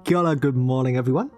Kia ora, good morning everyone.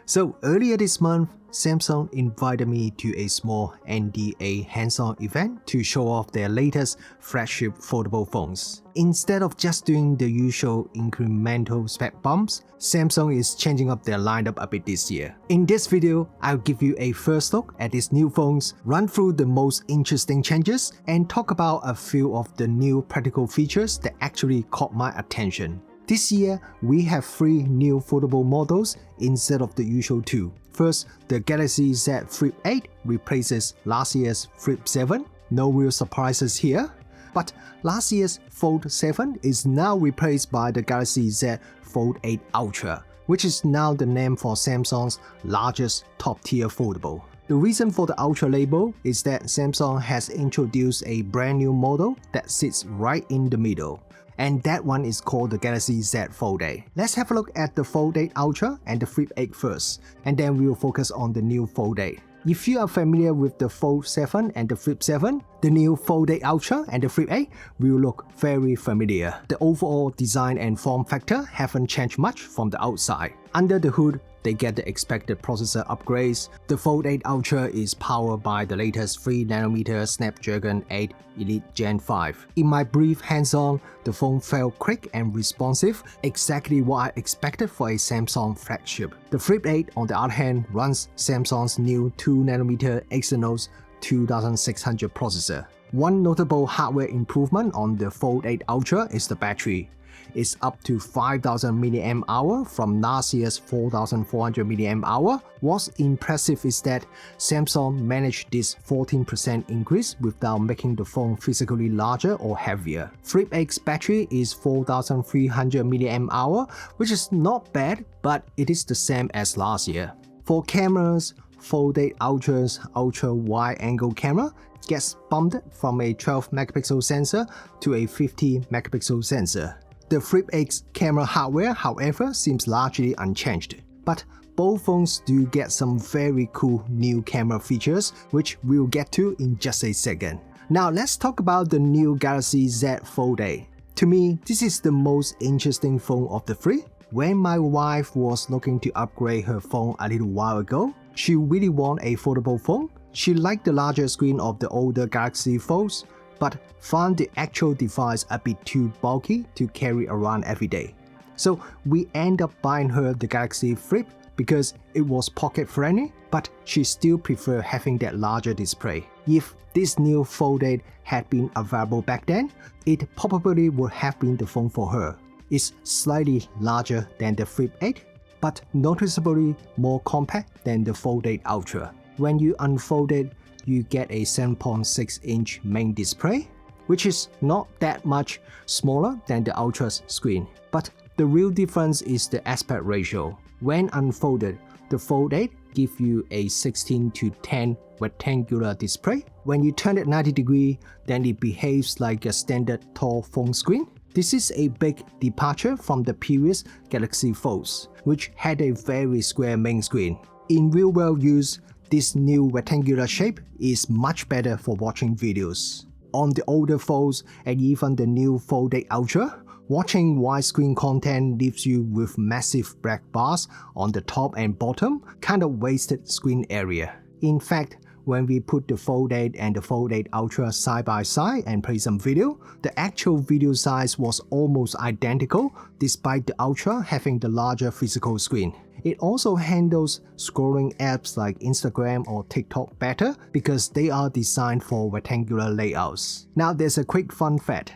So earlier this month, Samsung invited me to a small NDA hands-on event to show off their latest flagship foldable phones. Instead of just doing the usual incremental spec bumps, Samsung is changing up their lineup a bit this year. In this video, I'll give you a first look at these new phones, run through the most interesting changes, and talk about a few of the new practical features that actually caught my attention. This year, we have 3 new foldable models instead of the usual 2. First, the Galaxy Z Flip 8 replaces last year's Flip 7. No real surprises here. But last year's Fold 7 is now replaced by the Galaxy Z Fold 8 Ultra, which is now the name for Samsung's largest top-tier foldable. The reason for the Ultra label is that Samsung has introduced a brand new model that sits right in the middle. And that one is called the Galaxy Z Fold 8. Let's have a look at the Fold 8 Ultra and the Flip 8 first, and then we will focus on the new Fold 8. If you are familiar with the Fold 7 and the Flip 7, the new Fold 8 Ultra and the Flip 8 will look very familiar. The overall design and form factor haven't changed much from the outside. Under the hood, they get the expected processor upgrades. The Fold 8 Ultra is powered by the latest 3nm Snapdragon 8 Elite Gen 5. In my brief hands-on, the phone felt quick and responsive, exactly what I expected for a Samsung flagship. The Flip 8, on the other hand, runs Samsung's new 2nm Exynos 2600 processor. One notable hardware improvement on the Fold 8 Ultra is the battery. It's up to 5000 mAh from last year's 4400 mAh. What's impressive is that Samsung managed this 14% increase without making the phone physically larger or heavier. Flip 8's battery is 4300 mAh, which is not bad, but it is the same as last year. For cameras, Fold 8 Ultra's ultra wide angle camera gets bumped from a 12 megapixel sensor to a 50 megapixel sensor. The Flip 8's camera hardware, however, seems largely unchanged. But both phones do get some very cool new camera features, which we'll get to in just a second. Now let's talk about the new Galaxy Z Fold 8. To me, this is the most interesting phone of the 3. When my wife was looking to upgrade her phone a little while ago, she really wanted a foldable phone. She liked the larger screen of the older Galaxy Folds, but found the actual device a bit too bulky to carry around every day. So we end up buying her the Galaxy Flip because it was pocket friendly, but she still preferred having that larger display. If this new Fold 8 had been available back then, it probably would have been the phone for her. It's slightly larger than the Flip 8, but noticeably more compact than the Fold 8 Ultra. When you unfold it, you get a 7.6-inch main display, which is not that much smaller than the Ultra's screen. But the real difference is the aspect ratio. When unfolded, the Fold 8 gives you a 16:10 rectangular display. When you turn it 90 degrees, then it behaves like a standard tall phone screen. This is a big departure from the previous Galaxy Folds, which had a very square main screen. In real-world use, this new rectangular shape is much better for watching videos. On the older Folds and even the new Fold 8 Ultra, watching widescreen content leaves you with massive black bars on the top and bottom, kind of wasted screen area. In fact, when we put the Fold 8 and the Fold 8 Ultra side by side and play some video, the actual video size was almost identical despite the Ultra having the larger physical screen. It also handles scrolling apps like Instagram or TikTok better because they are designed for rectangular layouts. Now there's a quick fun fact.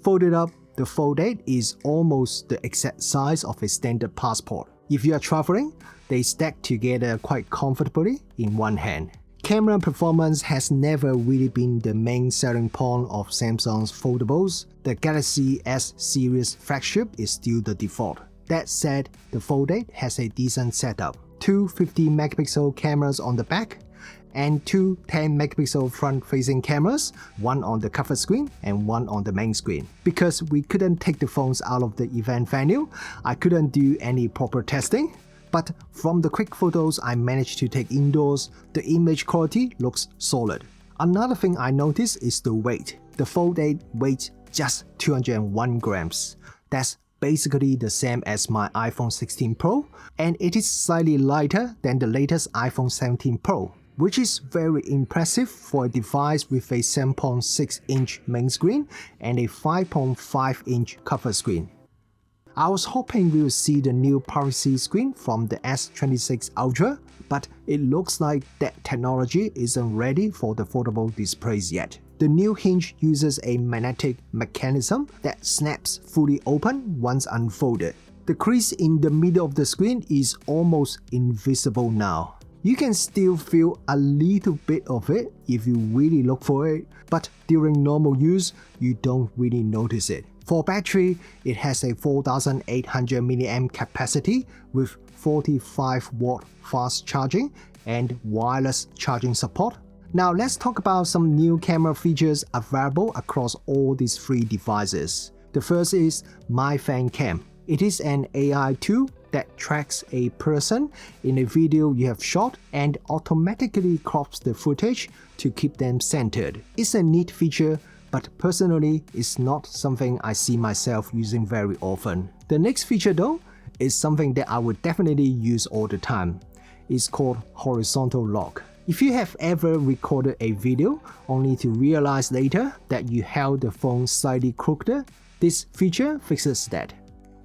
Folded up, the Fold 8 is almost the exact size of a standard passport. If you are traveling, they stack together quite comfortably in one hand. Camera performance has never really been the main selling point of Samsung's foldables. The Galaxy S series flagship is still the default. That said, the Fold 8 has a decent setup. 2 50 megapixel cameras on the back and 2 10 megapixel front-facing cameras, one on the cover screen and one on the main screen. Because we couldn't take the phones out of the event venue, I couldn't do any proper testing. But from the quick photos I managed to take indoors, the image quality looks solid. Another thing I noticed is the weight. The Fold 8 weighs just 201 grams. That's basically the same as my iPhone 16 Pro, and it is slightly lighter than the latest iPhone 17 Pro, which is very impressive for a device with a 7.6-inch main screen and a 5.5-inch cover screen. I was hoping we would see the new privacy screen from the S26 Ultra, but it looks like that technology isn't ready for the foldable displays yet. The new hinge uses a magnetic mechanism that snaps fully open once unfolded. The crease in the middle of the screen is almost invisible now. You can still feel a little bit of it if you really look for it, but during normal use, you don't really notice it. For battery, it has a 4800 mAh capacity with 45-watt fast charging and wireless charging support. Now let's talk about some new camera features available across all these three devices. The first is My Fan Cam. It is an AI tool that tracks a person in a video you have shot and automatically crops the footage to keep them centered. It's a neat feature, but personally, it's not something I see myself using very often. The next feature though is something that I would definitely use all the time. It's called horizontal lock. If you have ever recorded a video only to realize later that you held the phone slightly crooked, this feature fixes that.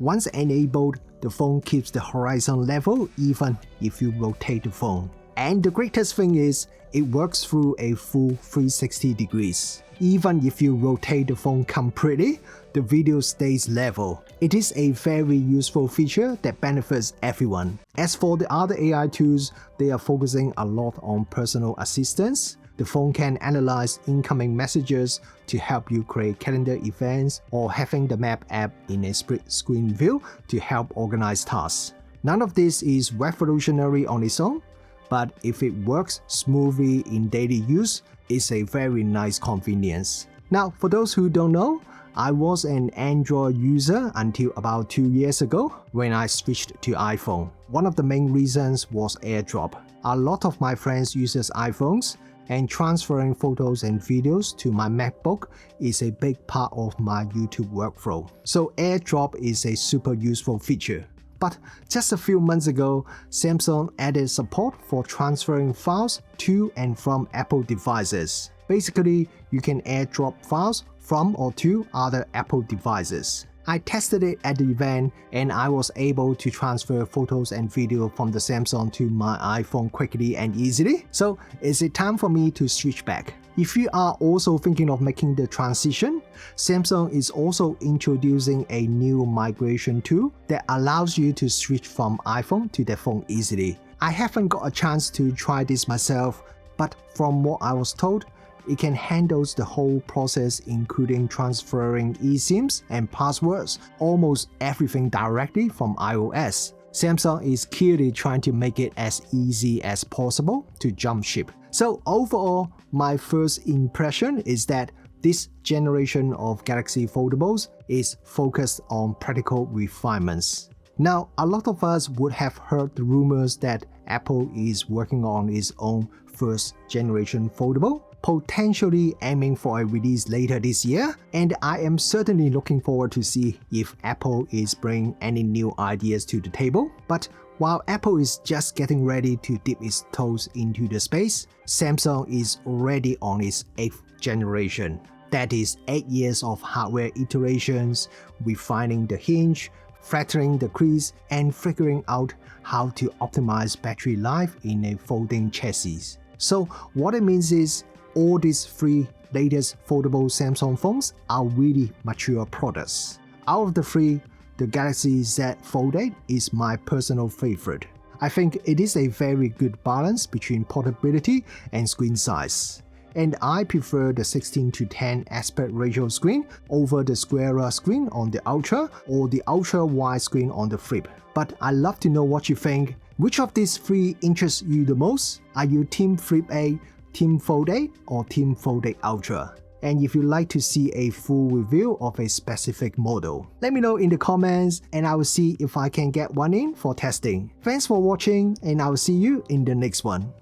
Once enabled, the phone keeps the horizon level even if you rotate the phone. And the greatest thing is, it works through a full 360 degrees. Even if you rotate the phone completely, the video stays level. It is a very useful feature that benefits everyone. As for the other AI tools, they are focusing a lot on personal assistance. The phone can analyze incoming messages to help you create calendar events, or having the map app in a split screen view to help organize tasks. None of this is revolutionary on its own, but if it works smoothly in daily use, it's a very nice convenience. Now, for those who don't know, I was an Android user until about 2 years ago when I switched to iPhone. One of the main reasons was AirDrop. A lot of my friends uses iPhones, and transferring photos and videos to my MacBook is a big part of my YouTube workflow. So AirDrop is a super useful feature. But just a few months ago, Samsung added support for transferring files to and from Apple devices. Basically, you can AirDrop files from or to other Apple devices. I tested it at the event and I was able to transfer photos and video from the Samsung to my iPhone quickly and easily. So is it time for me to switch back? If you are also thinking of making the transition, Samsung is also introducing a new migration tool that allows you to switch from iPhone to their phone easily. I haven't got a chance to try this myself, but from what I was told, it can handle the whole process, including transferring eSIMs and passwords, almost everything directly from iOS. Samsung is clearly trying to make it as easy as possible to jump ship. So overall, my first impression is that this generation of Galaxy Foldables is focused on practical refinements. Now, a lot of us would have heard the rumors that Apple is working on its own first generation foldable, potentially aiming for a release later this year, and I am certainly looking forward to see if Apple is bringing any new ideas to the table. But while Apple is just getting ready to dip its toes into the space, Samsung is already on its 8th generation. That is 8 years of hardware iterations, refining the hinge, flattening the crease, and figuring out how to optimize battery life in a folding chassis. So what it means is, all these three latest foldable Samsung phones are really mature products. Out of the three, the Galaxy Z Fold 8 is my personal favorite. I think it is a very good balance between portability and screen size. And I prefer the 16:10 aspect ratio screen over the squarer screen on the Ultra or the ultra wide screen on the Flip. But I'd love to know what you think. Which of these three interests you the most? Are you Team Flip 8, Team Fold 8, or Team Fold 8 Ultra? And if you'd like to see a full review of a specific model, let me know in the comments and I will see if I can get one in for testing. Thanks for watching and I will see you in the next one.